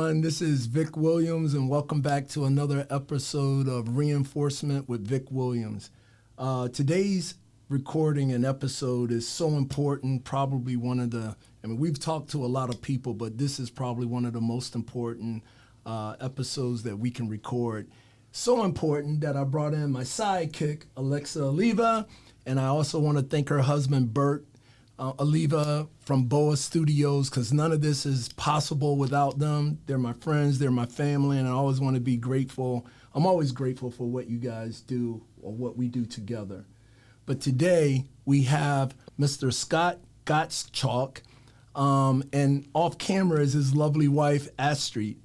everyone. This is Vic Williams, and welcome back to another episode of Reinforcement with Vic Williams. Today's recording and episode is so important, probably we've talked to a lot of people, but this is probably one of the most important episodes that we can record. So important that I brought in my sidekick, Alexa Oliva, and I also want to thank her husband, Bert Oliva from Boa Studios, because none of this is possible without them. They're my friends, they're my family, and I always want to be grateful. I'm always grateful for what you guys do or what we do together. But today we have Mr. Scott Gottschalk, and off camera is his lovely wife, Astrid.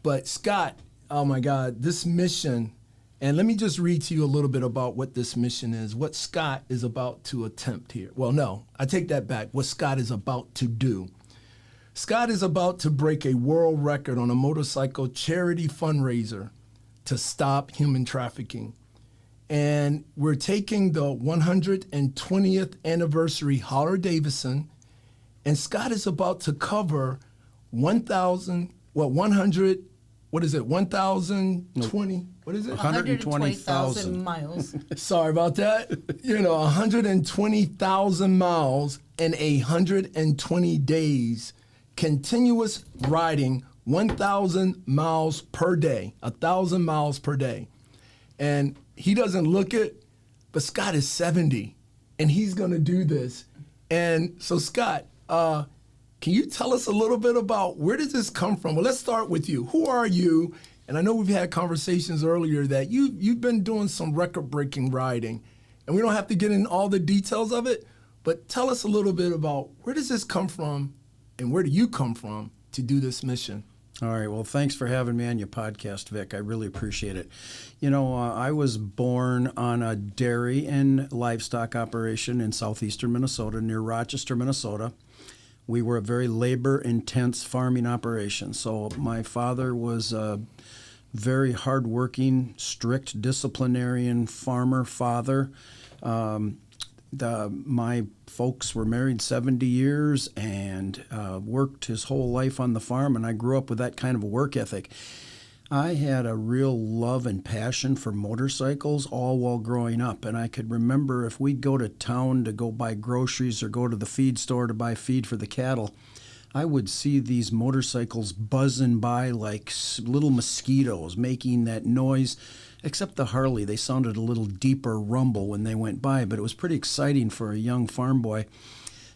But Scott, oh my God, this mission, and let me just read to you a little bit about what this mission is, what Scott is about to attempt here. Well, no, I take that back, what Scott is about to do. Scott is about to break a world record on a motorcycle charity fundraiser to stop human trafficking. And we're taking the 120th anniversary Harley-Davidson, and Scott is about to cover 1,020 miles. Sorry about that. 120,000 miles in 120 days, continuous riding 1,000 miles per day, 1,000 miles per day. And he doesn't look it, but Scott is 70, and he's going to do this. And so, Scott, can you tell us a little bit about where does this come from? Well, let's start with you. Who are you? And I know we've had conversations earlier that you've been doing some record-breaking riding, and we don't have to get in all the details of it, but tell us a little bit about where does this come from, and where do you come from to do this mission? All right. Well, thanks for having me on your podcast, Vic. I really appreciate it. I was born on a dairy and livestock operation in southeastern Minnesota, near Rochester, Minnesota. We were a very labor-intense farming operation. So my father was a very hardworking, strict disciplinarian farmer father. My folks were married 70 years and worked his whole life on the farm, and I grew up with that kind of a work ethic. I had a real love and passion for motorcycles all while growing up, and I could remember if we'd go to town to go buy groceries or go to the feed store to buy feed for the cattle, I would see these motorcycles buzzing by like little mosquitoes, making that noise. Except the Harley, they sounded a little deeper rumble when they went by, but it was pretty exciting for a young farm boy.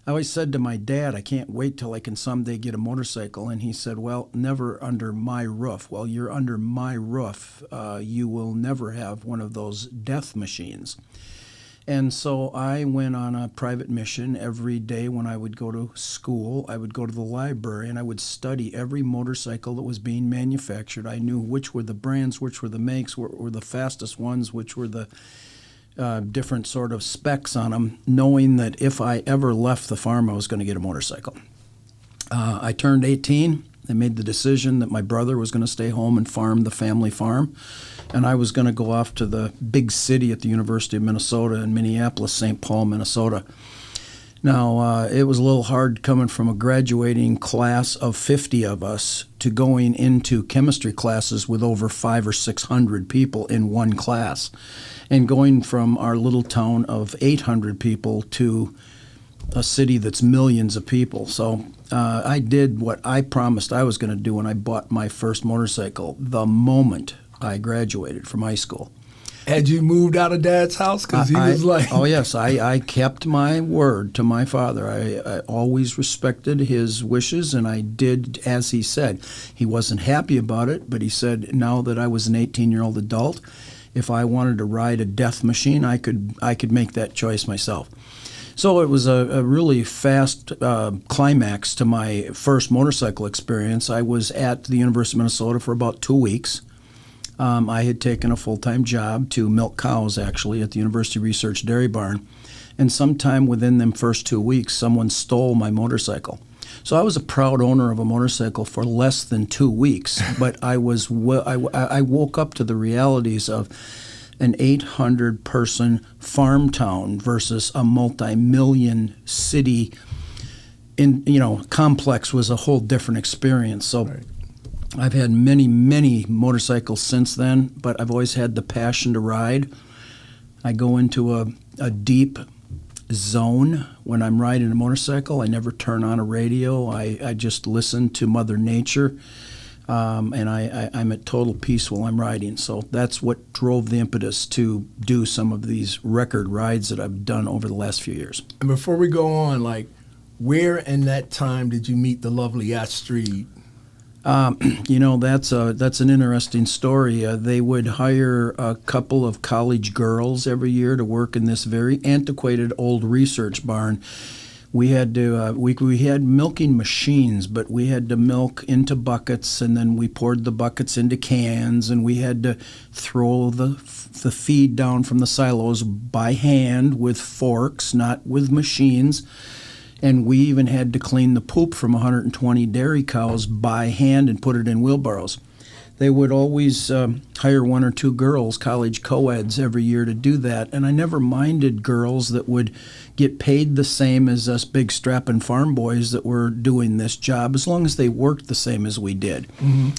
I always said to my dad, I can't wait till I can someday get a motorcycle. And he said, well, never under my roof. Well, you're under my roof. You will never have one of those death machines. And so I went on a private mission every day when I would go to school. I would go to the library and I would study every motorcycle that was being manufactured. I knew which were the brands, which were the makes, were the fastest ones, which were the different sort of specs on them, knowing that if I ever left the farm, I was going to get a motorcycle. I turned 18. I made the decision that my brother was going to stay home and farm the family farm, and I was going to go off to the big city at the University of Minnesota in Minneapolis, St. Paul, Minnesota. Now, it was a little hard coming from a graduating class of 50 of us to going into chemistry classes with over 500 or 600 people in one class, and going from our little town of 800 people to a city that's millions of people. So I did what I promised I was going to do when I bought my first motorcycle the moment I graduated from high school. Had you moved out of Dad's house? Because he was like... Oh, yes. I kept my word to my father. I always respected his wishes, and I did as he said. He wasn't happy about it, but he said now that I was an 18-year-old adult, if I wanted to ride a death machine, I could make that choice myself. So it was a really fast climax to my first motorcycle experience. I was at the University of Minnesota for about 2 weeks. I had taken a full-time job to milk cows, actually, at the University Research Dairy Barn. And sometime within them first 2 weeks, someone stole my motorcycle. So I was a proud owner of a motorcycle for less than 2 weeks, but I woke up to the realities of an 800-person farm town versus a multi-million city complex was a whole different experience. So right. I've had many, many motorcycles since then, but I've always had the passion to ride. I go into a deep zone when I'm riding a motorcycle. I never turn on a radio. I just listen to Mother Nature, and I'm at total peace while I'm riding. So that's what drove the impetus to do some of these record rides that I've done over the last few years. And before we go on, like, where in that time did you meet the lovely Astrid? That's an interesting story. They would hire a couple of college girls every year to work in this very antiquated old research barn. We had to we had milking machines, but we had to milk into buckets, and then we poured the buckets into cans, and we had to throw the feed down from the silos by hand with forks, not with machines. And we even had to clean the poop from 120 dairy cows by hand and put it in wheelbarrows. They would always hire one or two girls, college co-eds, every year to do that. And I never minded girls that would get paid the same as us big strapping farm boys that were doing this job, as long as they worked the same as we did. Mm-hmm.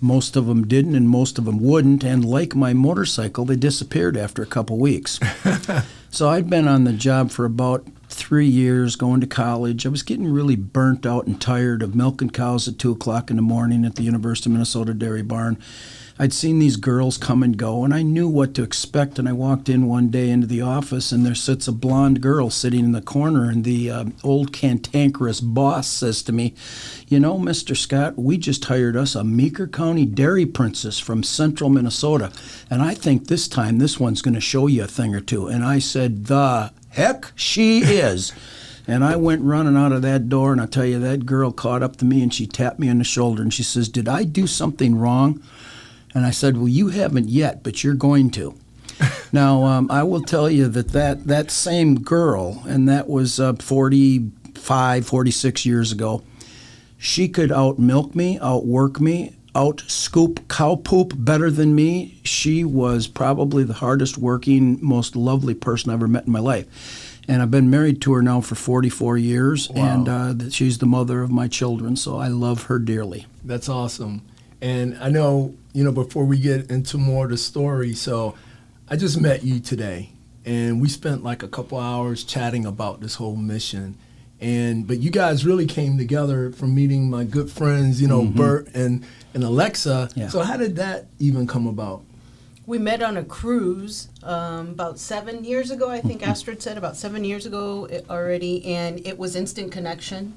Most of them didn't, and most of them wouldn't. And like my motorcycle, they disappeared after a couple weeks. So I'd been on the job for about 3 years, going to college. I was getting really burnt out and tired of milking cows at 2 o'clock in the morning at the University of Minnesota Dairy Barn. I'd seen these girls come and go, and I knew what to expect. And I walked in one day into the office, and there sits a blonde girl sitting in the corner, and the old cantankerous boss says to me, "You know, Mr. Scott, we just hired us a Meeker County dairy princess from central Minnesota, and I think this time this one's going to show you a thing or two." And I said, "The heck she is." And I went running out of that door, and I tell you, that girl caught up to me, and she tapped me on the shoulder, and she says, "Did I do something wrong?" And I said, "Well, you haven't yet, but you're going to." Now, I will tell you that same girl, and that was 45, 46 years ago, she could out-milk me, outwork me, out-scoop cow poop better than me. She was probably the hardest working, most lovely person I've ever met in my life. And I've been married to her now for 44 years, wow. And she's the mother of my children, so I love her dearly. That's awesome. And I know, before we get into more of the story, so I just met you today, and we spent like a couple hours chatting about this whole mission. But you guys really came together from meeting my good friends, mm-hmm. Bert and Alexa. Yeah. So how did that even come about? We met on a cruise about 7 years ago, I think Astrid said, about 7 years ago already, and it was instant connection.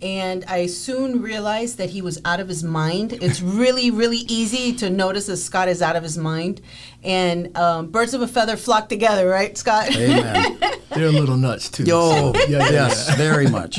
And I soon realized that he was out of his mind. It's really, really easy to notice that Scott is out of his mind. And birds of a feather flock together, right, Scott? Amen. They're a little nuts, too. Yo, so, yes, very much.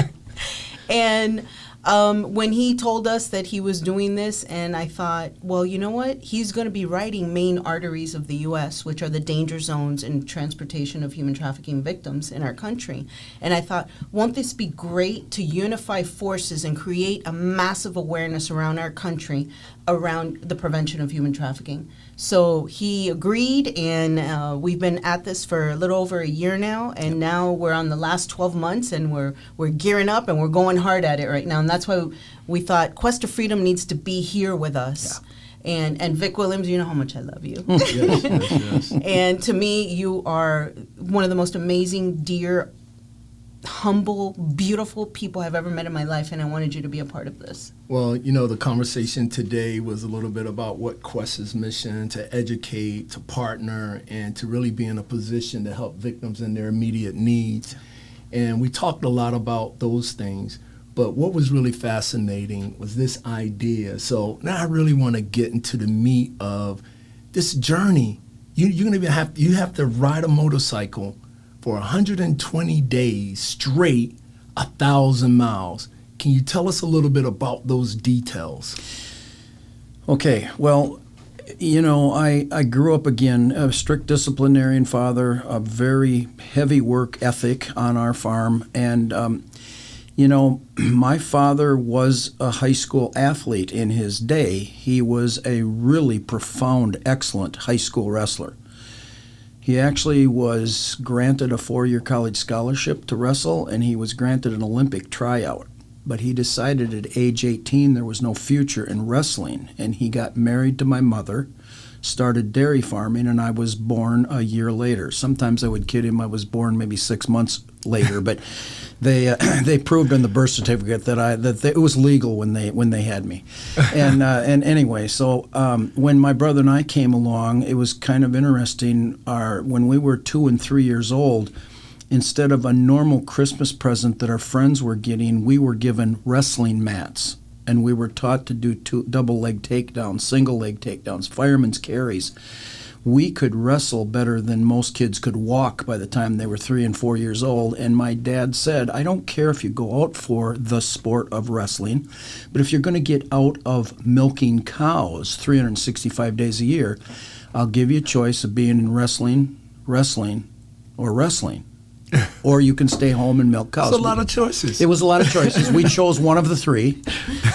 And when he told us that he was doing this, and I thought, well, you know what? He's going to be writing main arteries of the U.S., which are the danger zones in transportation of human trafficking victims in our country. And I thought, won't this be great to unify forces and create a massive awareness around our country around the prevention of human trafficking? So he agreed, and we've been at this for a little over a year now, and now we're on the last 12 months, and we're gearing up, and we're going hard at it right now. And that's why we thought Quest of Freedom needs to be here with us. Yeah. And Vic Williams, you know how much I love you. Yes. And to me, you are one of the most amazing, dear, humble, beautiful people I've ever met in my life, and I wanted you to be a part of this. Well, the conversation today was a little bit about what Quest's mission, to educate, to partner, and to really be in a position to help victims in their immediate needs. And we talked a lot about those things, but what was really fascinating was this idea. So now I really want to get into the meat of this journey. You have to ride a motorcycle for 120 days straight, 1,000 miles. Can you tell us a little bit about those details? Okay, well, I grew up, again, a strict disciplinarian father, a very heavy work ethic on our farm. And, my father was a high school athlete in his day. He was a really profound, excellent high school wrestler. He actually was granted a 4-year college scholarship to wrestle, and he was granted an Olympic tryout. but he decided at age 18 there was no future in wrestling, and he got married to my mother, started dairy farming, and I was born a year later. Sometimes I would kid him I was born maybe 6 months later, but they proved on the birth certificate that it was legal when they had me. And anyway, so when my brother and I came along, it was kind of interesting. When we were 2 and 3 years old, instead of a normal Christmas present that our friends were getting, we were given wrestling mats. And we were taught to do double leg takedowns, single leg takedowns, fireman's carries. We could wrestle better than most kids could walk by the time they were 3 and 4 years old. And my dad said, I don't care if you go out for the sport of wrestling, but if you're going to get out of milking cows 365 days a year, I'll give you a choice of being in wrestling, or wrestling. Or you can stay home and milk cows. It's a lot of choices. It was a lot of choices. We chose one of the three.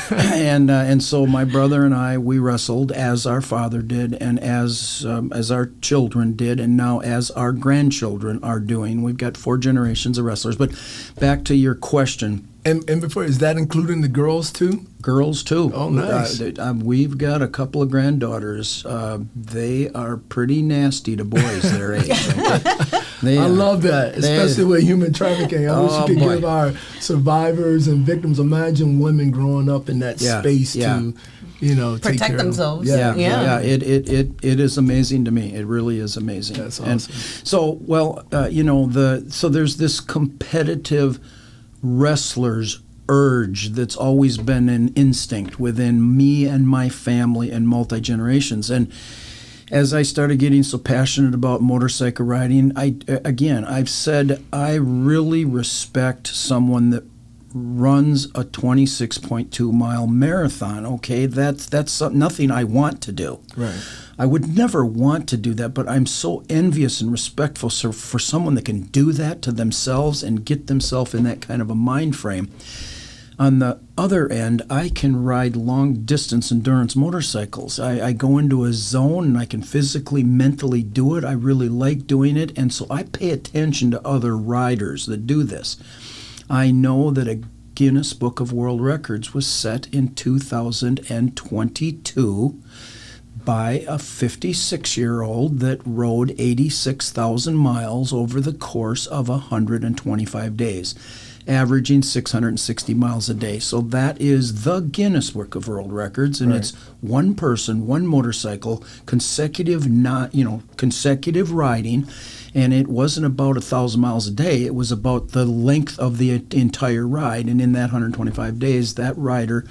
And so my brother and I, we wrestled as our father did and as our children did, and now as our grandchildren are doing. We've got 4 generations of wrestlers. But back to your question. And before, is that including the girls too? Girls too. Oh, nice. We've got a couple of granddaughters. They are pretty nasty to boys their age. I love that, especially with human trafficking. I wish you could give our survivors and victims, imagine women growing up in that space to, take protect care themselves. Of. Yeah. It is amazing to me. It really is amazing. That's awesome. And so, so there's this competitive wrestler's urge that's always been an instinct within me and my family and multi-generations. And as I started getting so passionate about motorcycle riding, I've said I really respect someone that runs a 26.2 mile marathon. Okay, that's nothing I want to do. Right. I would never want to do that, but I'm so envious and respectful for someone that can do that to themselves and get themselves in that kind of a mind frame. On the other end, I can ride long-distance endurance motorcycles. I go into a zone and I can physically, mentally do it. I really like doing it, and so I pay attention to other riders that do this. I know that a Guinness Book of World Records was set in 2022 by a 56-year-old that rode 86,000 miles over the course of 125 days, averaging 660 miles a day. So that is the Guinness Book of World Records, and it's one person, one motorcycle, consecutive riding, and it wasn't about 1,000 miles a day. It was about the length of the entire ride, and in that 125 days, that rider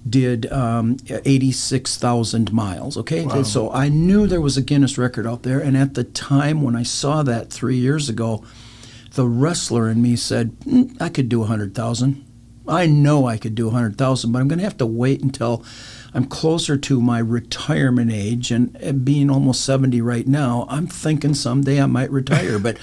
did 86,000 miles, okay? Wow. So I knew there was a Guinness record out there, and at the time when I saw that 3 years ago, the wrestler in me said, I could do 100,000. I know I could do 100,000, but I'm going to have to wait until I'm closer to my retirement age, and being almost 70 right now, I'm thinking someday I might retire, but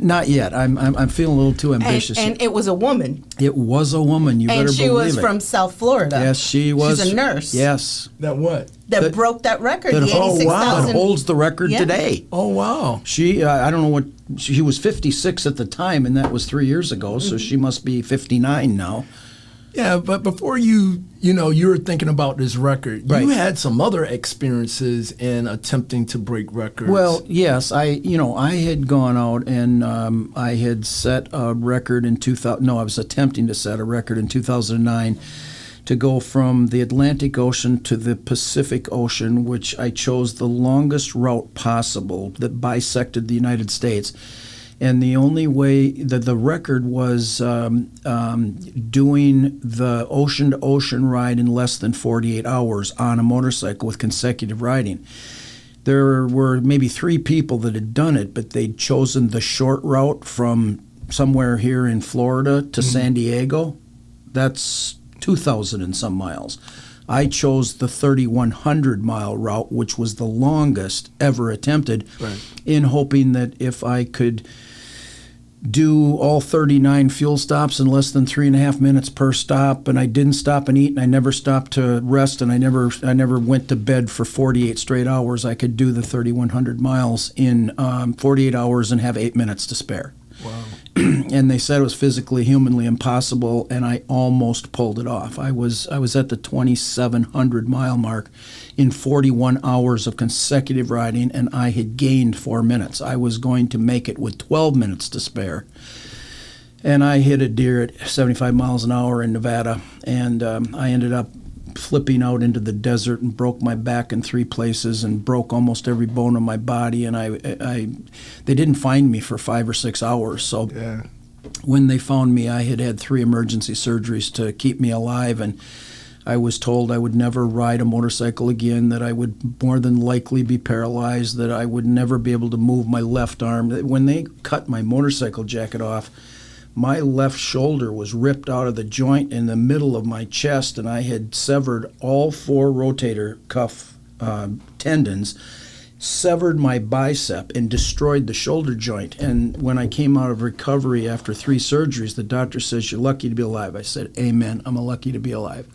not yet. I'm feeling a little too ambitious. And it was a woman. It was a woman. You better believe it. And she was from South Florida. Yes, she was. She's a nurse. Yes. That what? That broke that record. That, the 86,000. That holds the record today. Oh, wow. She, I don't know what, she was 56 at the time, and that was 3 years ago, so she must be 59 now. Yeah, but before you were thinking about this record, you had some other experiences in attempting to break records. Well, yes, I had gone out and I had set a record in 2000. No, I was attempting to set a record in 2009 to go from the Atlantic Ocean to the Pacific Ocean, which I chose the longest route possible that bisected the United States. And the only way that the record was doing the ocean-to-ocean ride in less than 48 hours on a motorcycle with consecutive riding. There were maybe 3 people that had done it, but they'd chosen the short route from somewhere here in Florida to San Diego. That's 2,000 and some miles. I chose the 3,100-mile route, which was the longest ever attempted, in hoping that if I could do all 39 fuel stops in less than 3.5 minutes per stop, and I didn't stop and eat, and I never stopped to rest, and I never went to bed for 48 straight hours, I could do the 3,100 miles in 48 hours and have 8 minutes to spare. Wow. and they said it was physically, humanly impossible, and I almost pulled it off. I was at the 2,700 mile mark in 41 hours of consecutive riding, and I had gained 4 minutes. I was going to make it with 12 minutes to spare. And I hit a deer at 75 miles an hour in Nevada, and I ended up flipping out into the desert and broke my back in 3 places and broke almost every bone in my body. And they didn't find me for 5 or 6 hours. So Yeah. when they found me, I had had 3 emergency surgeries to keep me alive, and I was told I would never ride a motorcycle again, that I would more than likely be paralyzed, that I would never be able to move my left arm. When they cut my motorcycle jacket off, my left shoulder was ripped out of the joint in the middle of my chest, and I had severed all 4 rotator cuff tendons, severed my bicep, and destroyed the shoulder joint. And when I came out of recovery after 3 surgeries, the doctor says, "You're lucky to be alive." I said, "Amen, I'm lucky to be alive."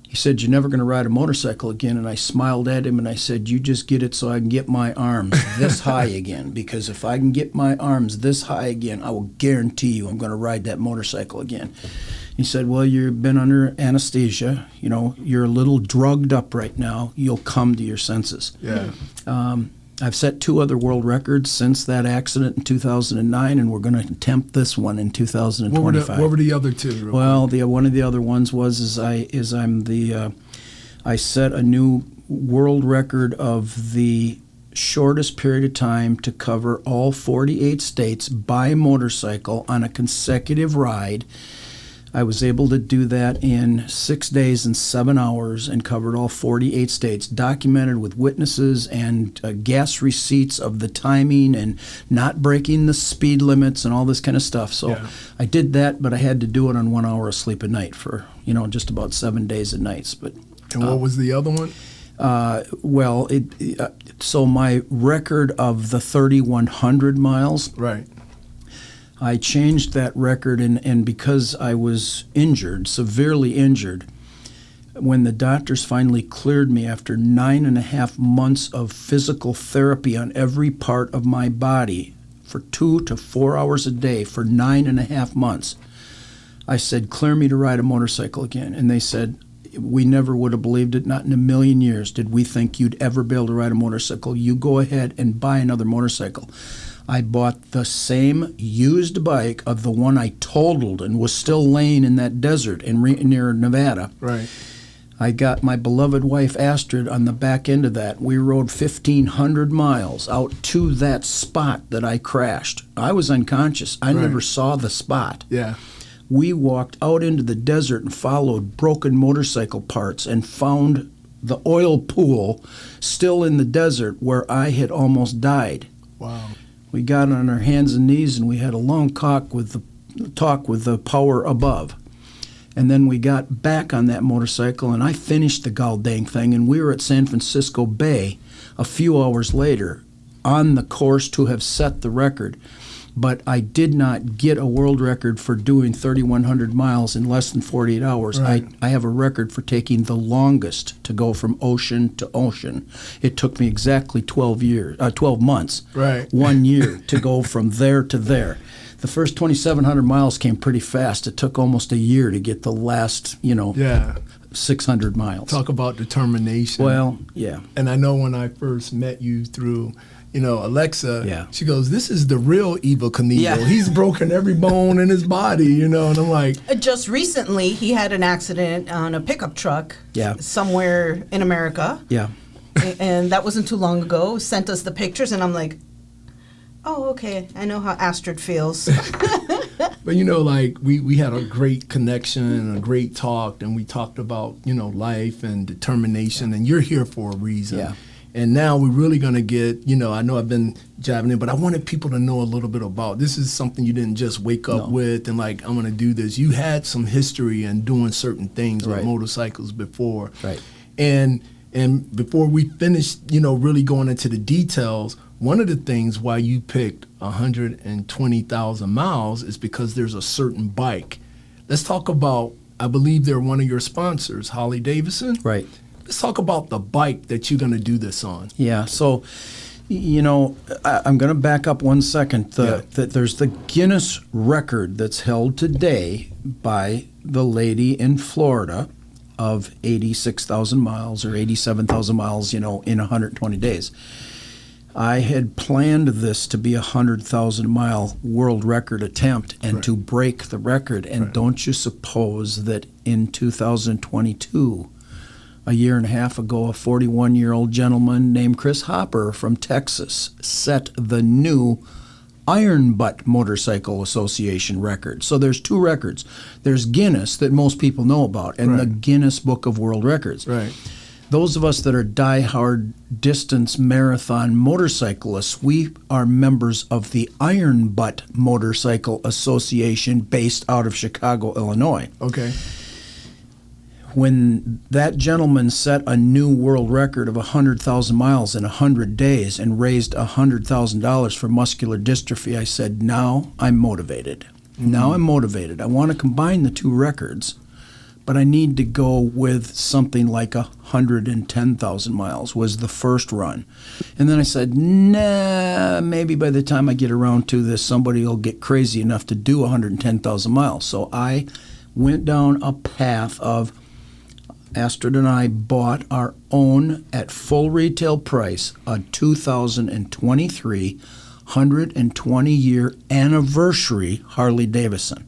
He said, "You're never going to ride a motorcycle again." And I smiled at him and I said, "You just get it so I can get my arms this high again. Because if I can get my arms this high again, I will guarantee you I'm going to ride that motorcycle again." He said, "Well, you've been under anesthesia. You know, you're a little drugged up right now. You'll come to your senses." Yeah. I've set 2 other world records since that accident in 2009, and we're going to attempt this one in 2025. What were the other 2? Well, one of the other ones was I set a new world record of the shortest period of time to cover all 48 states by motorcycle on a consecutive ride. I was able to do that in 6 days and 7 hours and covered all 48 states, documented with witnesses and gas receipts of the timing and not breaking the speed limits and all this kind of stuff. So Yeah. I did that, but I had to do it on 1 hour of sleep a night for, just about 7 days and nights. But And what was the other one? so my record of the 3,100 miles, Right. I changed that record, and because I was injured, severely injured, when the doctors finally cleared me after 9.5 months of physical therapy on every part of my body for 2 to 4 hours a day for 9.5 months, I said, "Clear me to ride a motorcycle again." And they said, "We never would have believed it. Not in a million years did we think you'd ever be able to ride a motorcycle. You go ahead and buy another motorcycle." I bought the same used bike of the one I totaled and was still laying in that desert near Nevada. Right. I got my beloved wife Astrid on the back end of that. We rode 1,500 miles out to that spot that I crashed. I was unconscious. I Right. never saw the spot. Yeah. We walked out into the desert and followed broken motorcycle parts and found the oil pool still in the desert where I had almost died. Wow. We got on our hands and knees and we had a long talk with the power above. And then we got back on that motorcycle and I finished the goddamn thing, and we were at San Francisco Bay a few hours later on the course to have set the record. But I did not get a world record for doing 3,100 miles in less than 48 hours. Right. I have a record for taking the longest to go from ocean to ocean. It took me exactly 12 months, Right. 1 year to go from there to there. The first 2,700 miles came pretty fast. It took almost a year to get the last, Yeah. 600 miles. Talk about determination. Well, yeah. And I know when I first met you through, Alexa, Yeah. she goes, "This is the real Evel Knievel. Yeah. He's broken every bone in his body," and I'm like, Just recently, he had an accident on a pickup truck Yeah. somewhere in America. Yeah. And that wasn't too long ago. Sent us the pictures, and I'm like, oh, okay, I know how Astrid feels. but we had a great connection and a great talk, and we talked about, life and determination, and you're here for a reason. Yeah. And now we're really going to get, I know I've been jabbing in, but I wanted people to know a little bit about this. Is something you didn't just wake up with and I'm going to do this. You had some history in doing certain things with Right. motorcycles before. Right. And before we finish, really going into the details, one of the things why you picked 120,000 miles is because there's a certain bike. Let's talk about, I believe they're one of your sponsors, Harley Davidson. Right. Let's talk about the bike that you're going to do this on. Yeah, so You know, I'm going to back up 1 second. There's the Guinness record that's held today by the lady in Florida of 86,000 miles or 87,000 miles, in 120 days. I had planned this to be a 100,000-mile world record attempt and to break the record. And don't you suppose that in 2022, a year and a half ago, a 41-year-old gentleman named Chris Hopper from Texas set the new Iron Butt Motorcycle Association record. So there's two records. There's Guinness that most people know about and the Guinness Book of World Records. Right. Those of us that are diehard distance marathon motorcyclists, we are members of the Iron Butt Motorcycle Association based out of Chicago, Illinois. Okay. When that gentleman set a new world record of 100,000 miles in 100 days and raised $100,000 for muscular dystrophy, I said, now I'm motivated. Now I'm motivated. I want to combine the two records, but I need to go with something like 110,000 miles was the first run. And then I said, nah, maybe by the time I get around to this, somebody will get crazy enough to do 110,000 miles. So I went down a path of Astrid and I bought our own, at full retail price, a 2023 120-year anniversary Harley Davidson.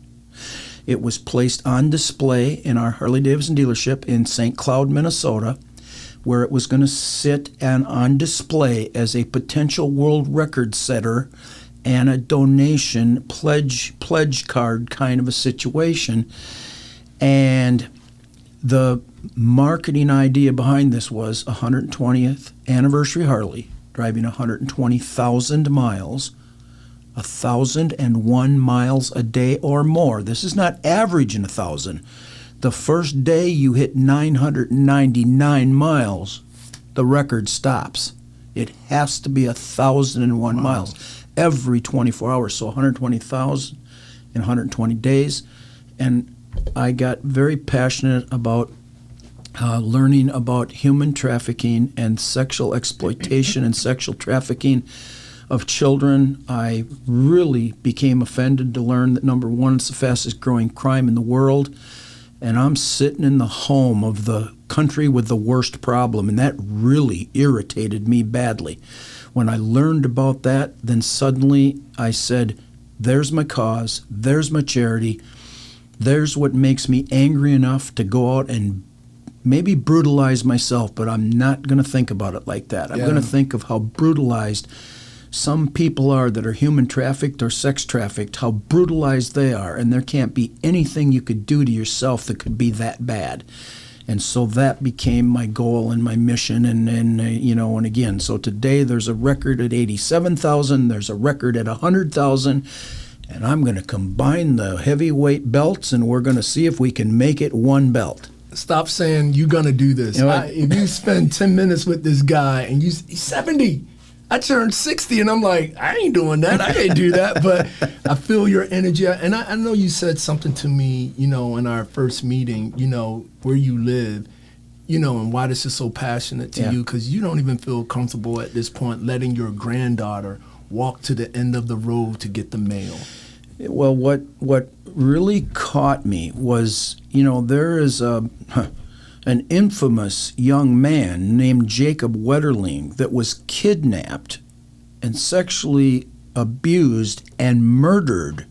It was placed on display in our Harley Davidson dealership in St. Cloud, Minnesota, where it was going to sit and on display as a potential world record setter and a donation pledge card kind of a situation. And the marketing idea behind this was 120th anniversary Harley, driving 120,000 miles, 1,001 miles a day or more. This is not averaging 1,000. The first day you hit 999 miles, the record stops. It has to be 1,001 miles every 24 hours, so 120,000 in 120 days. And I got very passionate about learning about human trafficking and sexual exploitation and sexual trafficking of children. I really became offended to learn that, number one, it's the fastest growing crime in the world. And I'm sitting in the home of the country with the worst problem, and that really irritated me badly. When I learned about that, then suddenly I said, there's my cause, there's my charity, there's what makes me angry enough to go out and maybe brutalize myself, but I'm not going to think about it like that. I'm going to think of how brutalized some people are that are human trafficked or sex trafficked, how brutalized they are, and there can't be anything you could do to yourself that could be that bad. And so that became my goal and my mission, and again, so today there's a record at 87,000, there's a record at 100,000, and I'm going to combine the heavyweight belts, and we're going to see if we can make it one belt. Stop saying you're going to do this. If you spend 10 minutes with this guy and he's 70, I turned 60 and I'm like, I ain't doing that. I can't do that. But I feel your energy. And I know you said something to me, in our first meeting, where you live, and why this is so passionate to you, because you don't even feel comfortable at this point letting your granddaughter walk to the end of the road to get the mail. Well, what really caught me was, there is an infamous young man named Jacob Wetterling that was kidnapped and sexually abused and murdered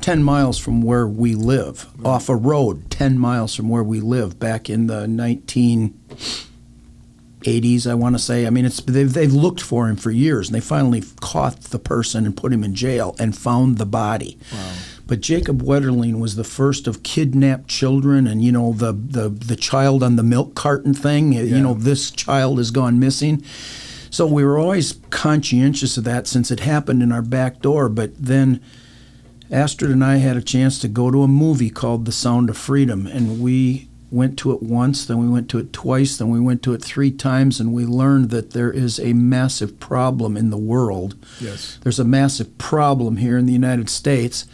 10 miles from where we live, off a road 10 miles from where we live back in the 1980s, I want to say. I mean, they've looked for him for years, and they finally caught the person and put him in jail and found the body. Wow. But Jacob Wetterling was the first of kidnapped children, and the child on the milk carton thing. This child has gone missing. So we were always conscientious of that since it happened in our back door. But then Astrid and I had a chance to go to a movie called The Sound of Freedom, and we went to it once, then we went to it twice, then we went to it 3 times, and we learned that there is a massive problem in the world. Yes. There's a massive problem here in the United States,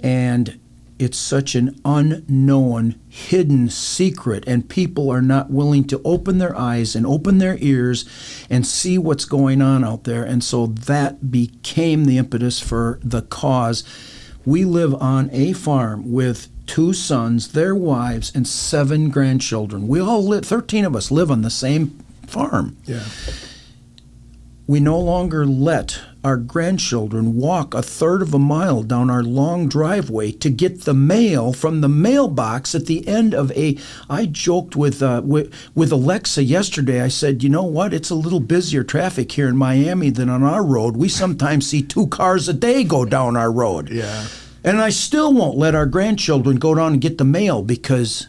and it's such an unknown, hidden secret, and people are not willing to open their eyes and open their ears and see what's going on out there. And so that became the impetus for the cause. We live on a farm with 2 sons, their wives, and 7 grandchildren. We all live, 13 of us live on the same farm. Yeah. We no longer let our grandchildren walk a third of a mile down our long driveway to get the mail from the mailbox at the end of a. I joked with Alexa yesterday. I said, you know what? It's a little busier traffic here in Miami than on our road. We sometimes see 2 cars a day go down our road. Yeah. And I still won't let our grandchildren go down and get the mail because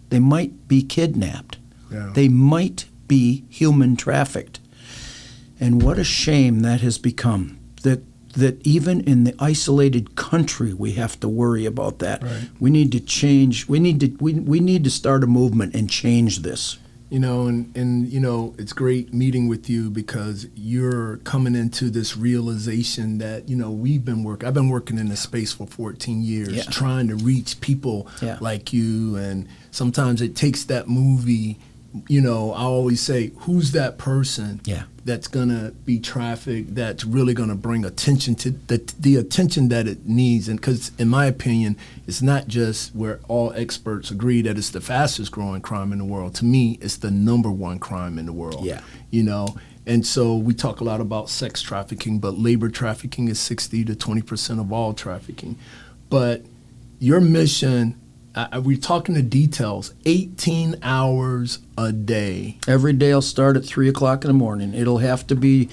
they might be kidnapped. Yeah. They might be human trafficked. And what a shame that has become, that even in the isolated country we have to worry about that. Right. We need to change. We need to start a movement and change this. You know, and you know, it's great meeting with you because you're coming into this realization that, you know, I've been working in this space for 14 years, trying to reach people like you. And sometimes it takes that movie, you know, I always say, who's that person that's going to be trafficked, that's really going to bring attention to the attention that it needs? And because in my opinion, it's not just where all experts agree that it's the fastest growing crime in the world. To me, it's the #1 crime in the world. Yeah. You know, and so we talk a lot about sex trafficking, but labor trafficking is 60 to 20% of all trafficking. But your mission, we're talking the details, 18 hours a day. Every day I'll start at 3 o'clock in the morning. It'll have to be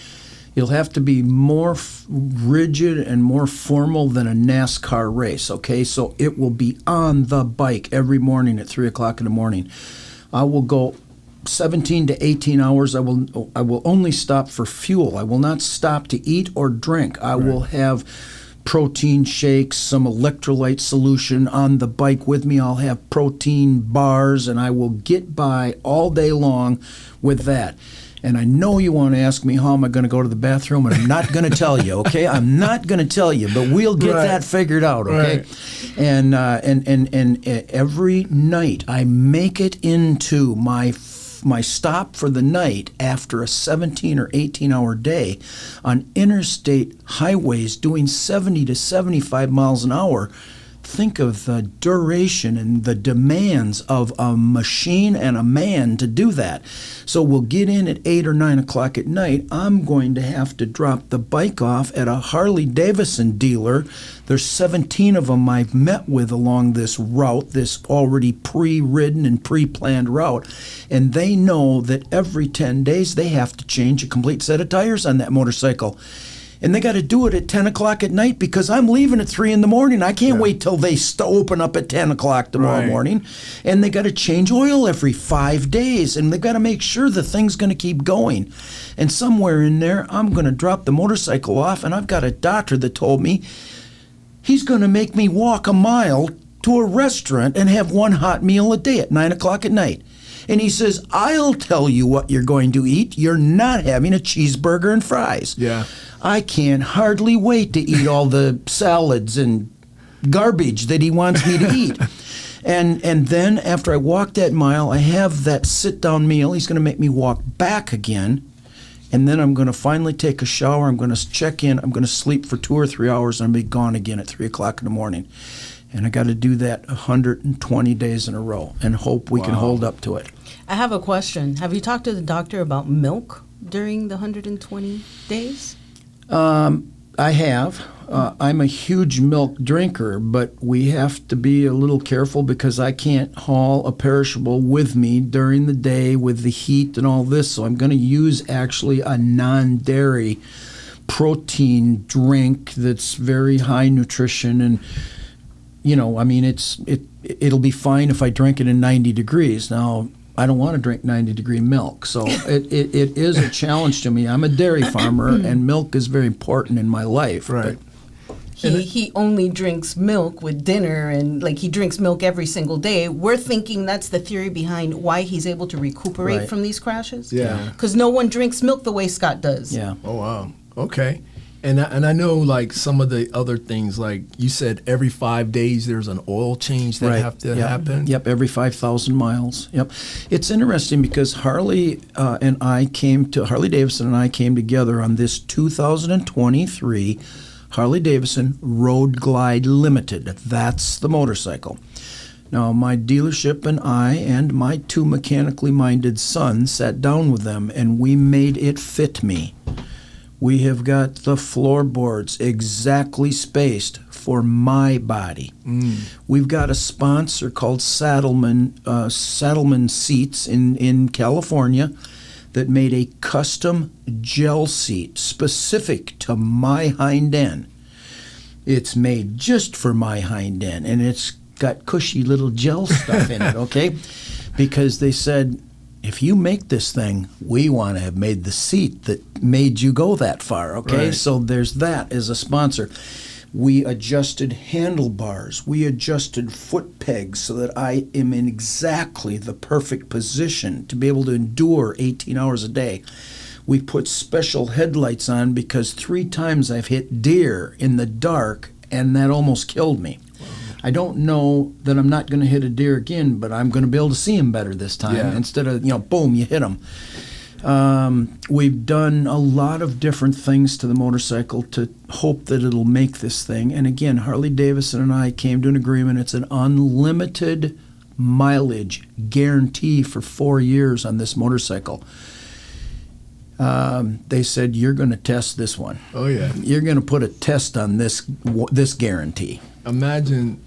more rigid and more formal than a NASCAR race, okay? So it will be on the bike every morning at 3 o'clock in the morning. I will go 17 to 18 hours. I will only stop for fuel. I will not stop to eat or drink. I will have protein shakes, some electrolyte solution on the bike with me. I'll have protein bars, and I will get by all day long with that. And I know you want to ask me how am I going to go to the bathroom, and I'm not going to tell you, okay? I'm not going to tell you, but we'll get that figured out, okay? And every night I make it into my stop for the night after a 17 or 18-hour day on interstate highways doing 70 to 75 miles an hour. Think of the duration and the demands of a machine and a man to do that. So we'll get in at 8 or 9 o'clock at night. I'm going to have to drop the bike off at a Harley-Davidson dealer. There's 17 of them I've met with along this route, this already pre-ridden and pre-planned route. And they know that every 10 days they have to change a complete set of tires on that motorcycle. And they got to do it at 10 o'clock at night because I'm leaving at 3 in the morning. I can't wait till they open up at 10 o'clock tomorrow morning. And they got to change oil every 5 days. And they got to make sure the thing's going to keep going. And somewhere in there, I'm going to drop the motorcycle off. And I've got a doctor that told me he's going to make me walk a mile to a restaurant and have 1 hot meal a day at 9 o'clock at night. And he says, I'll tell you what you're going to eat. You're not having a cheeseburger and fries. Yeah. I can hardly wait to eat all the salads and garbage that he wants me to eat. And then after I walk that mile, I have that sit-down meal. He's going to make me walk back again. And then I'm going to finally take a shower. I'm going to check in. I'm going to sleep for 2 or 3 hours, and I'll be gone again at 3 o'clock in the morning. And I got to do that 120 days in a row and hope we can hold up to it. I have a question. Have you talked to the doctor about milk during the 120 days? I have. I'm a huge milk drinker, but we have to be a little careful because I can't haul a perishable with me during the day with the heat and all this. So I'm going to use actually a non-dairy protein drink that's very high nutrition. And, you know, I mean, it'll be fine if I drink it in 90 degrees. Now, I don't want to drink 90-degree milk, so it is a challenge to me. I'm a dairy farmer, and milk is very important in my life. Right. He only drinks milk with dinner, and like he drinks milk every single day. We're thinking that's the theory behind why he's able to recuperate from these crashes. Yeah. Because no one drinks milk the way Scott does. Yeah. Oh, wow. Okay. And I know like some of the other things, like you said, every 5 days there's an oil change that have to happen. Yep, every 5,000 miles. Yep. It's interesting because Harley Davidson and I came together on this 2023 Harley Davidson Road Glide Limited. That's the motorcycle. Now, my dealership and I and my 2 mechanically minded sons sat down with them and we made it fit me. We have got the floorboards exactly spaced for my body. We've got a sponsor called Saddleman Seats in California that made a custom gel seat specific to my hind end. It's made just for my hind end, and it's got cushy little gel stuff in it, okay? Because they said, if you make this thing, we want to have made the seat that made you go that far, okay? Right. So there's that as a sponsor. We adjusted handlebars. We adjusted foot pegs so that I am in exactly the perfect position to be able to endure 18 hours a day. We put special headlights on because 3 times I've hit deer in the dark, and that almost killed me. I don't know that I'm not going to hit a deer again, but I'm going to be able to see him better this time instead of, boom, you hit him. We've done a lot of different things to the motorcycle to hope that it'll make this thing. And again, Harley Davidson and I came to an agreement. It's an unlimited mileage guarantee for 4 years on this motorcycle. They said, you're going to test this one. Oh, yeah. You're going to put a test on this guarantee. Imagine,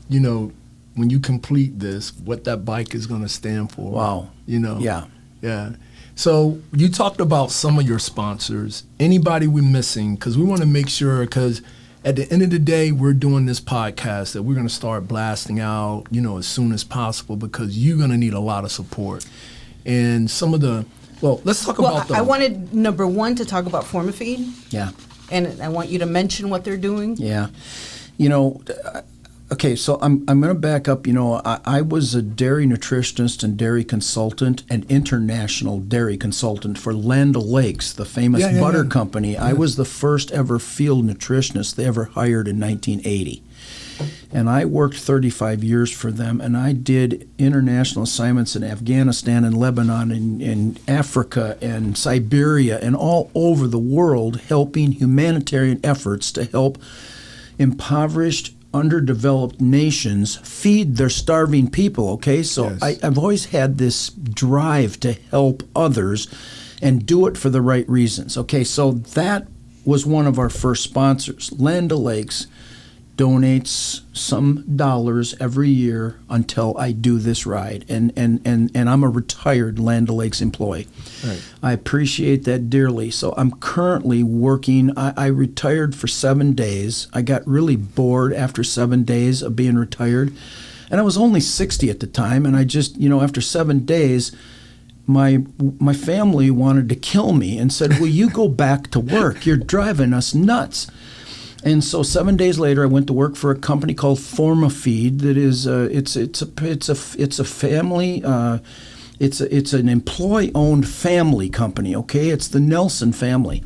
when you complete this, what that bike is going to stand for. Wow. Yeah. Yeah. So you talked about some of your sponsors. Anybody we're missing? Because we want to make sure, because at the end of the day, we're doing this podcast that we're going to start blasting out, as soon as possible, because you're going to need a lot of support. And some of the, let's talk about the. I wanted, number one, to talk about Formafeed. Yeah. And I want you to mention what they're doing. Yeah. Okay, so I'm going to back up. I was a dairy nutritionist and dairy consultant and international dairy consultant for Land O'Lakes, the famous butter company. I was the first ever field nutritionist they ever hired in 1980. And I worked 35 years for them, and I did international assignments in Afghanistan and Lebanon and Africa and Siberia and all over the world, helping humanitarian efforts to help impoverished, underdeveloped nations feed their starving people, okay? So I've always had this drive to help others and do it for the right reasons, okay? So that was one of our first sponsors. Land O'Lakes donates some dollars every year until I do this ride, and I'm a retired Land O'Lakes employee. Right. I appreciate that dearly. So I'm currently working. I retired for 7 days. I got really bored after 7 days of being retired, and I was only 60 at the time. And I just, after 7 days, my family wanted to kill me and said, "Will you go back to work? You're driving us nuts." And so 7 days later, I went to work for a company called Formafeed. That is, it's a family. It's an employee-owned family company. Okay, it's the Nelson family,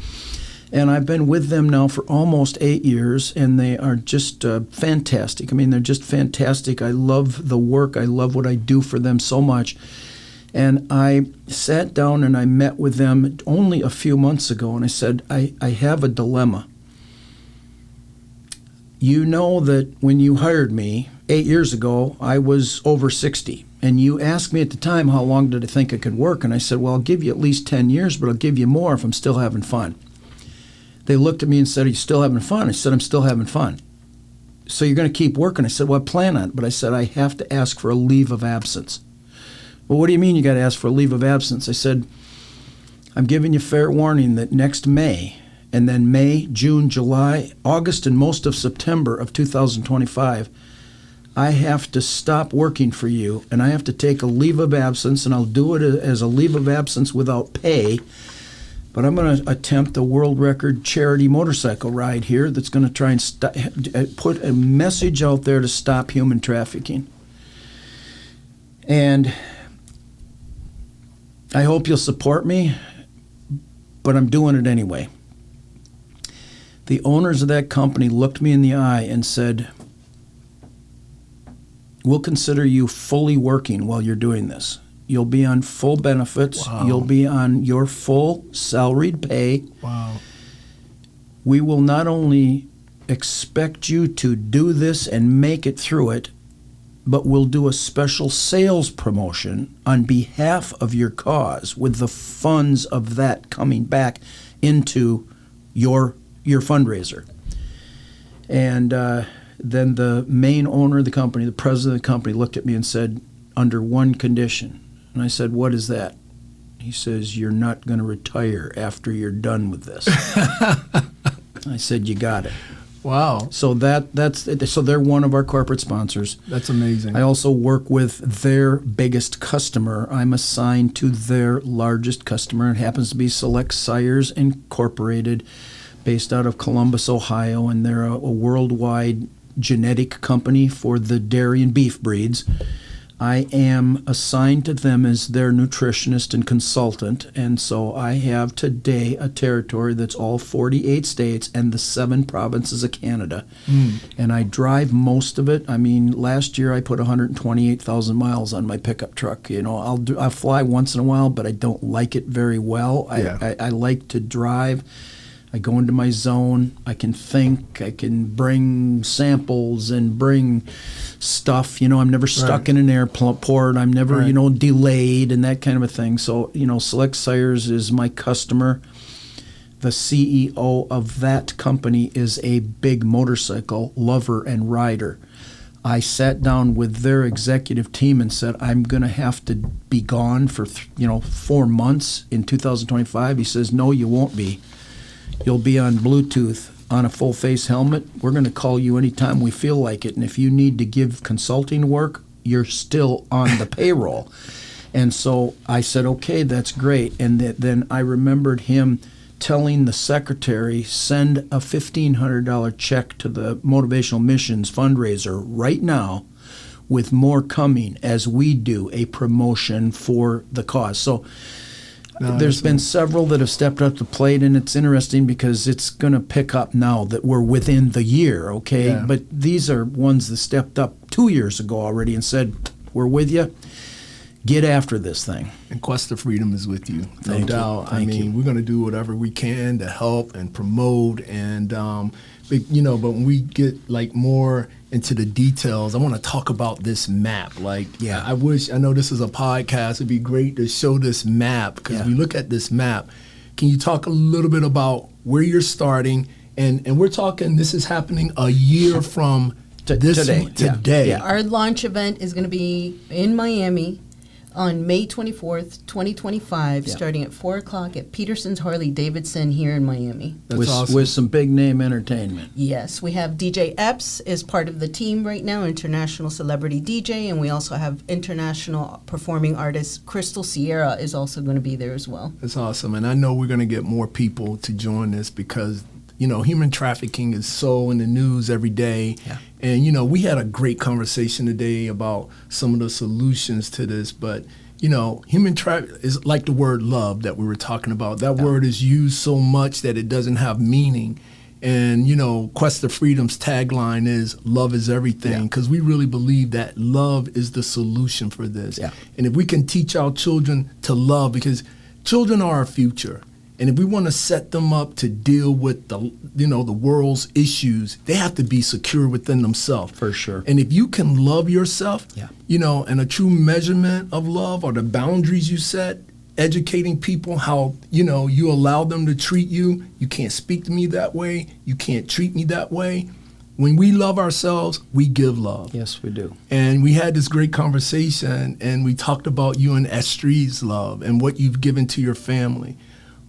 and I've been with them now for almost 8 years, and they are just fantastic. I mean, they're just fantastic. I love the work. I love what I do for them so much. And I sat down and I met with them only a few months ago, and I said, I have a dilemma. You know that when you hired me 8 years ago, I was over 60. And you asked me at the time, how long did I think I could work? And I said, well, I'll give you at least 10 years, but I'll give you more if I'm still having fun. They looked at me and said, are you still having fun? I said, I'm still having fun. So you're going to keep working? I said, well, I plan on it. But I said, I have to ask for a leave of absence. Well, what do you mean you got to ask for a leave of absence? I said, I'm giving you fair warning that next May, and then May, June, July, August, and most of September of 2025, I have to stop working for you, and I have to take a leave of absence, and I'll do it as a leave of absence without pay. But I'm going to attempt a world record charity motorcycle ride here that's going to try and put a message out there to stop human trafficking. And I hope you'll support me, but I'm doing it anyway. The owners of that company looked me in the eye and said, "We'll consider you fully working while you're doing this. You'll be on full benefits. Wow. You'll be on your full salaried pay. Wow. We will not only expect you to do this and make it through it, but we'll do a special sales promotion on behalf of your cause with the funds of that coming back into your fundraiser." And then the main owner of the company, the president of the company, looked at me and said, "Under one condition." And I said, "What is that?" He says, "You're not going to retire after you're done with this." I said, "You got it." Wow. So so they're one of our corporate sponsors. That's amazing. I also work with their biggest customer. I'm assigned to their largest customer. It happens to be Select Sires Incorporated, based out of Columbus, Ohio, and they're a worldwide genetic company for the dairy and beef breeds. I am assigned to them as their nutritionist and consultant, and so I have today a territory that's all 48 states and the 7 provinces of Canada. And I drive most of it. I mean, last year I put 128,000 miles on my pickup truck. You know, I'll fly once in a while, but I don't like it very well. Yeah. I like to drive. I go into my zone. I can think. I can bring samples and bring stuff. You know, I'm never stuck in an airport. I'm never, you know, delayed and that kind of a thing. So, you know, Select Sires is my customer. The CEO of that company is a big motorcycle lover and rider. I sat down with their executive team and said, "I'm going to have to be gone for, 4 months in 2025. He says, "No, you won't be. You'll be on Bluetooth on a full face helmet. We're going to call you anytime we feel like it. And if you need to give consulting work, you're still on the payroll." And so I said, "Okay, that's great." And then I remembered him telling the secretary, "Send a $1,500 check to the Motivational Missions fundraiser right now, with more coming as we do a promotion for the cause." So there's been several that have stepped up to the plate, and it's interesting because it's going to pick up now that we're within the year, okay? Yeah. But these are ones that stepped up 2 years ago already and said, "We're with you. Get after this thing." And Quest of Freedom is with you, no Thank you. doubt. Thank I mean, you. we're going to do whatever we can to help and promote. And, but when we get like more into the details, I want to talk about this map. Like, Yeah. I know this is a podcast. It'd be great to show this map because Yeah. we look at this map. Can you talk a little bit about where you're starting? And we're talking, this is happening a year from Today. Today. Yeah. Our launch event is going to be in Miami on May 24th, 2025, Yeah. starting at 4 o'clock at Peterson's Harley-Davidson here in Miami. That's with, awesome. with some big name entertainment. Yes, we have DJ Epps is part of the team right now, international celebrity DJ, and we also have international performing artist Crystal Sierra is also going to be there as well. That's awesome. And I know we're going to get more people to join this because, human trafficking is so in the news every day. Yeah. And, we had a great conversation today about some of the solutions to this. But, human trafficking is like the word love that we were talking about. That word is used so much that it doesn't have meaning. And, Quest of Freedom's tagline is love is everything, because we really believe that love is the solution for this. Yeah. And if we can teach our children to love, because children are our future. And if we want to set them up to deal with the world's issues, they have to be secure within themselves. For sure. And if you can love yourself, Yeah. and a true measurement of love are the boundaries you set, educating people how, you allow them to treat you. You can't speak to me that way. You can't treat me that way. When we love ourselves, we give love. Yes, we do. And we had this great conversation, and we talked about you and Estree's love and what you've given to your family.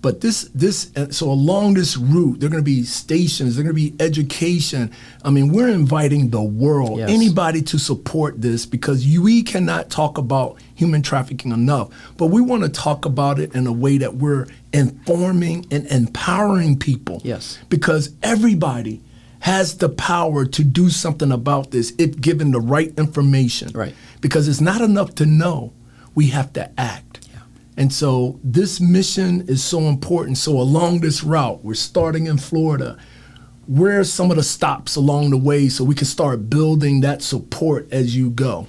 But so along this route, there are going to be stations, there are going to be education. I mean, we're inviting the world, Yes. anybody to support this, because we cannot talk about human trafficking enough. But we want to talk about it in a way that we're informing and empowering people. Yes. Because everybody has the power to do something about this if given the right information. Right. Because it's not enough to know, we have to act. And so this mission is so important. So along this route, we're starting in Florida. where are some of the stops along the way so we can start building that support as you go?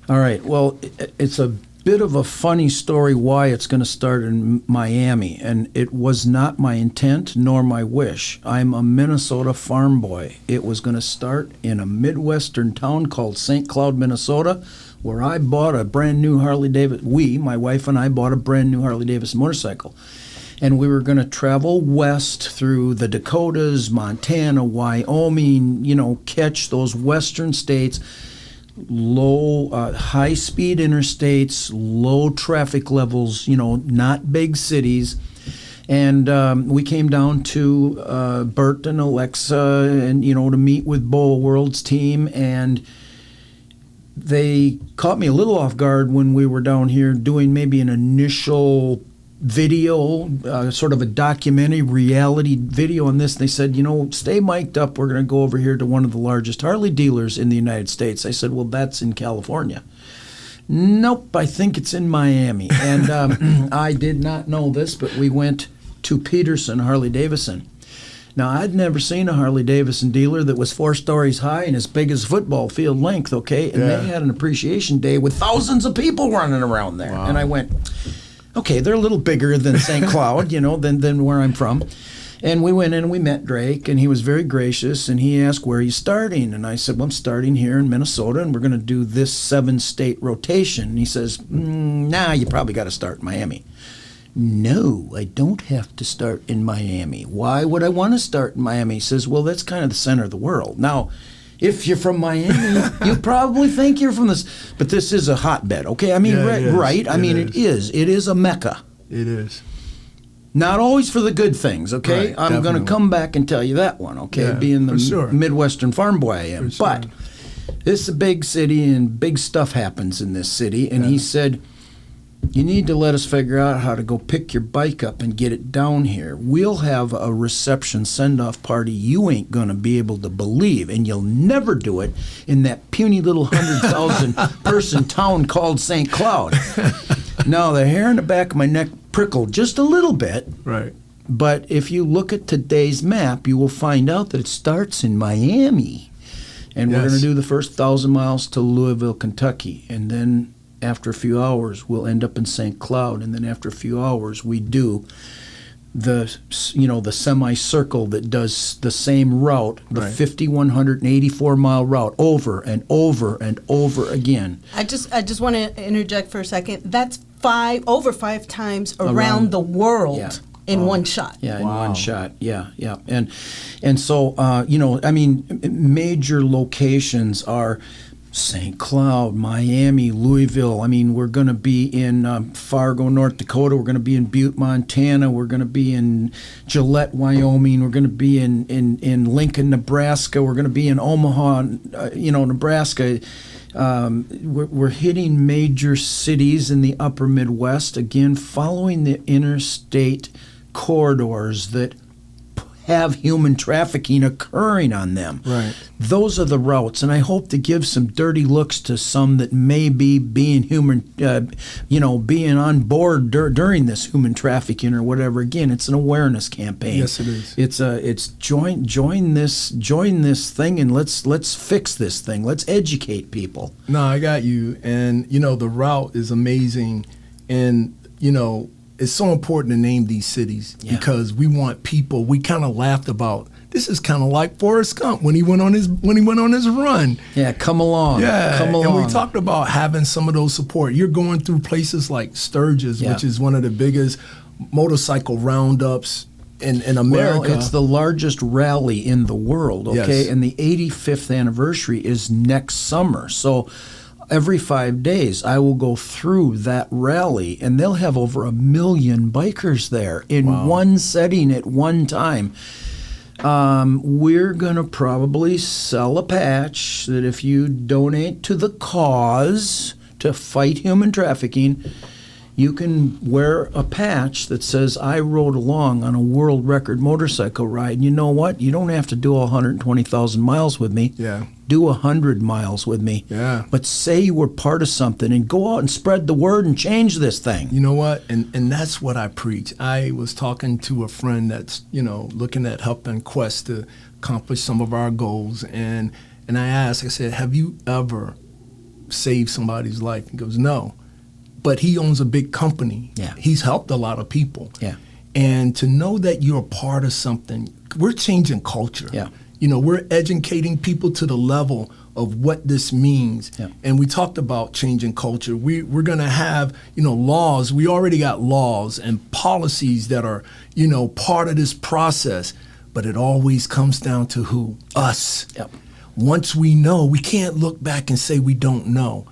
All right. Well, it's a bit of a funny story why it's going to start in Miami, and it was not my intent nor my wish. I'm a Minnesota farm boy. It was going to start in a Midwestern town called St. Cloud, Minnesota, where I bought a brand new Harley Davidson. My wife and I bought a brand new Harley Davidson motorcycle. And we were going to travel west through the Dakotas, Montana, Wyoming, catch those western states, low, high-speed interstates, low traffic levels, not big cities. And we came down to Bert and Alexa and, to meet with Boa World's team. And they caught me a little off guard when we were down here doing maybe an initial video, sort of a documentary reality video on this. They said, stay mic'd up. We're going to go over here to one of the largest Harley dealers in the United States. I said, well, that's in California. Nope, I think it's in Miami. And I did not know this, but we went to Peterson Harley Davidson. Now, I'd never seen a Harley Davidson dealer that was 4 stories high and as big as football field length, okay? And they had an appreciation day with thousands of people running around there. Wow. And I went, okay, they're a little bigger than St. Cloud, than where I'm from. And we went in and we met Drake, and he was very gracious, and he asked, where are you starting? And I said, well, I'm starting here in Minnesota, and we're going to do this 7-state rotation. And he says, nah, you probably got to start in Miami. No, I don't have to start in Miami. Why would I want to start in Miami? He says, well, that's kind of the center of the world. Now, if you're from Miami, you probably think you're from this, but this is a hotbed, okay? I mean, right? I mean, it is. It is a mecca. It is. Not always for the good things, okay? Right, I'm going to come back and tell you that one, okay? Yeah, being the sure. Midwestern farm boy I am. For But sure. this is a big city, and big stuff happens in this city. And he said, you need to let us figure out how to go pick your bike up and get it down here. We'll have a reception send-off party you ain't going to be able to believe, and you'll never do it in that puny little 100,000-person town called St. Cloud. Now, the hair in the back of my neck prickled just a little bit. Right. But if you look at today's map, you will find out that it starts in Miami. And we're going to do the first 1,000 miles to Louisville, Kentucky. And then after a few hours, we'll end up in St. Cloud. And then after a few hours, we do the semicircle that does the same route, the 5,184-mile route, over and over and over again. I just want to interject for a second. That's over five times around the world in one shot. Yeah, in one shot. Yeah. And so, I mean, major locations are St. Cloud, Miami, Louisville. I mean, we're going to be in Fargo, North Dakota. We're going to be in Butte, Montana. We're going to be in Gillette, Wyoming. We're going to be in Lincoln, Nebraska. We're going to be in Omaha, Nebraska. We're hitting major cities in the upper Midwest, again, following the interstate corridors that have human trafficking occurring on them. Right. Those are the routes, and I hope to give some dirty looks to some that may be being being on board during this human trafficking or whatever. Again, it's an awareness campaign. Yes, it is. It's join this thing, and let's fix this thing. Let's educate people. No, I got you. And the route is amazing, and it's so important to name these cities because we want people. We kind of laughed about this is kind of like Forrest Gump when he went on his run. Yeah, come along. Yeah, come along. And we talked about having some of those support. You're going through places like Sturgis, which is one of the biggest motorcycle roundups in America. Well, it's the largest rally in the world. Okay, Yes. And the 85th anniversary is next summer. So every 5 days, I will go through that rally, and they'll have over 1 million bikers there in one setting at one time. We're going to probably sell a patch that if you donate to the cause to fight human trafficking, You can wear a patch that says, I rode along on a world record motorcycle ride. And you know what? You don't have to do 120,000 miles with me. Yeah. Do 100 miles with me. Yeah. But say you were part of something and go out and spread the word and change this thing. You know what? And that's what I preach. I was talking to a friend that's, looking at helping Quest to accomplish some of our goals. And I asked, I said, have you ever saved somebody's life? He goes, no. But he owns a big company. Yeah. He's helped a lot of people. Yeah. And to know that you're a part of something, we're changing culture. Yeah. We're educating people to the level of what this means. Yeah. And we talked about changing culture. We're going to have, laws. We already got laws and policies that are, part of this process. But it always comes down to who? Us. Yep. Once we know, we can't look back and say we don't know.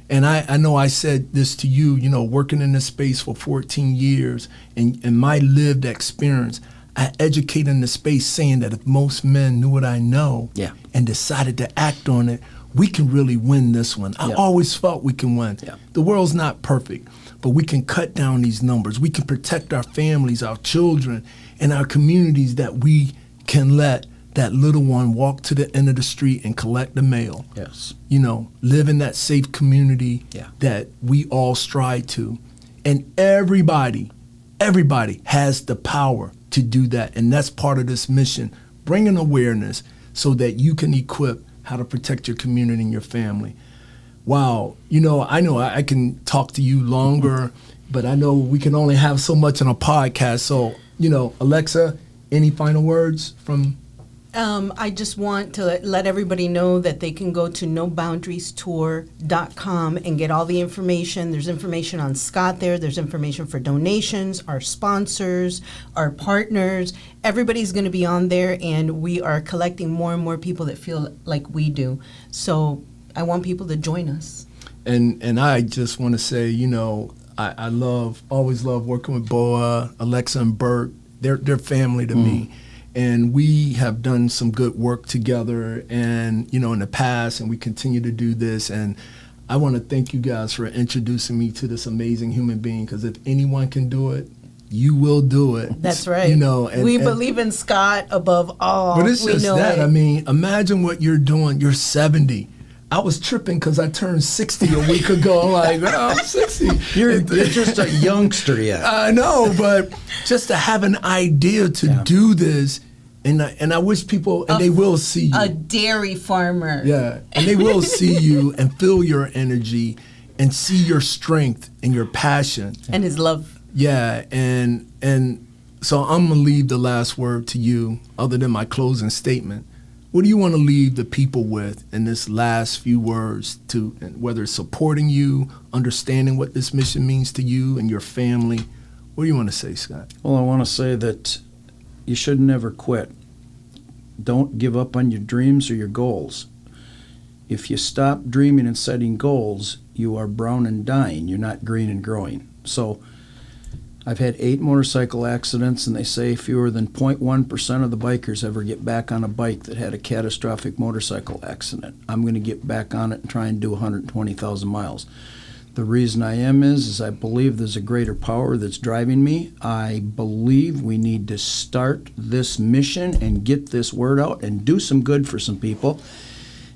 And I know I said this to you, working in this space for 14 years and my lived experience, I educate in the space saying that if most men knew what I know and decided to act on it, we can really win this one. I always felt we can win. Yeah. The world's not perfect, but we can cut down these numbers. We can protect our families, our children, and our communities that we can let that little one walk to the end of the street and collect the mail. Yes. Live in that safe community that we all strive to. And everybody has the power to do that. And that's part of this mission, bringing awareness so that you can equip how to protect your community and your family. Wow. I know I can talk to you longer, but I know we can only have so much on a podcast. So, Alexa, any final words from... I just want to let everybody know that they can go to noboundariestour.com and get all the information. There's information on Scott there. There's information for donations, our sponsors, our partners. Everybody's going to be on there, and we are collecting more and more people that feel like we do. So I want people to join us. And I just want to say, I always love working with Boa, Alexa, and Bert. They're family to me. And we have done some good work together and, in the past, and we continue to do this. And I want to thank you guys for introducing me to this amazing human being, because if anyone can do it, you will do it. That's right. We believe in Scott above all. But it's just that. I mean, imagine what you're doing. You're 70. I was tripping because I turned 60 a week ago. I'm like, I'm 60. You're just a youngster yet. I know, but just to have an idea to do this, and I wish people, and they will see you. A dairy farmer. Yeah, and they will see you and feel your energy and see your strength and your passion. And his love. Yeah, and so I'm going to leave the last word to you, other than my closing statement. What do you want to leave the people with in this last few words, to whether it's supporting you, understanding what this mission means to you and your family? What do you want to say, Scott? Well, I want to say that you should never quit. Don't give up on your dreams or your goals. If you stop dreaming and setting goals, you are brown and dying. You're not green and growing. So I've had 8 motorcycle accidents, and they say fewer than 0.1% of the bikers ever get back on a bike that had a catastrophic motorcycle accident. I'm going to get back on it and try and do 120,000 miles. The reason I am is I believe there's a greater power that's driving me. I believe we need to start this mission and get this word out and do some good for some people.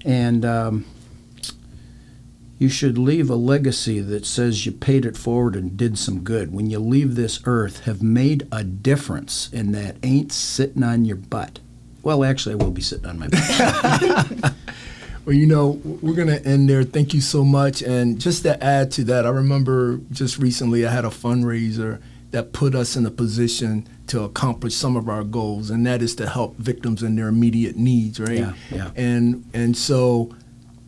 And you should leave a legacy that says you paid it forward and did some good. When you leave this earth, have made a difference, and that ain't sitting on your butt. Well, actually, I will be sitting on my butt. Well, we're going to end there. Thank you so much. And just to add to that, I remember just recently I had a fundraiser that put us in a position to accomplish some of our goals, and that is to help victims in their immediate needs, right? Yeah. And so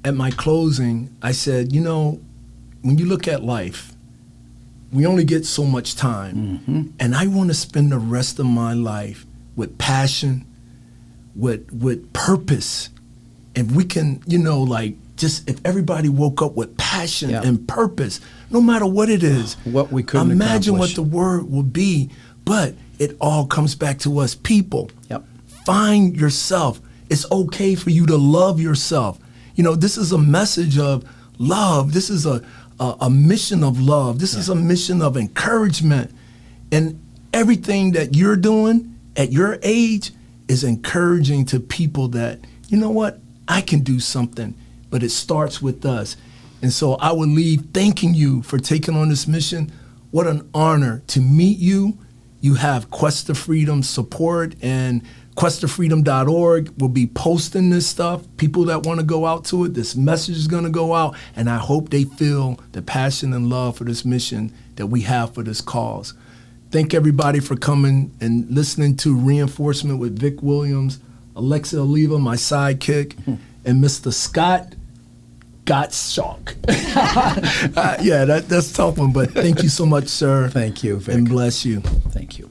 at my closing, I said, when you look at life, we only get so much time. And I want to spend the rest of my life with passion, with purpose. If we can, just if everybody woke up with passion and purpose, no matter what it is, what we couldn't imagine accomplish. what the word would be. But it all comes back to us people. Yep. Find yourself. It's okay for you to love yourself. This is a message of love. This is a a mission of love. This is a mission of encouragement. And everything that you're doing at your age is encouraging to people that, you know what, I can do something, but it starts with us. And so I would leave thanking you for taking on this mission. What an honor to meet you. You have Quest of Freedom support, and questofreedom.org will be posting this stuff. People that want to go out to it, this message is going to go out, and I hope they feel the passion and love for this mission that we have for this cause. Thank everybody for coming and listening to Reinforcement with Vic Williams, Alexa Oliva, my sidekick, and Mr. Scott Gottschalk. Yeah, that's a tough one, but thank you so much, sir. Thank you, Vic. And bless you. Thank you.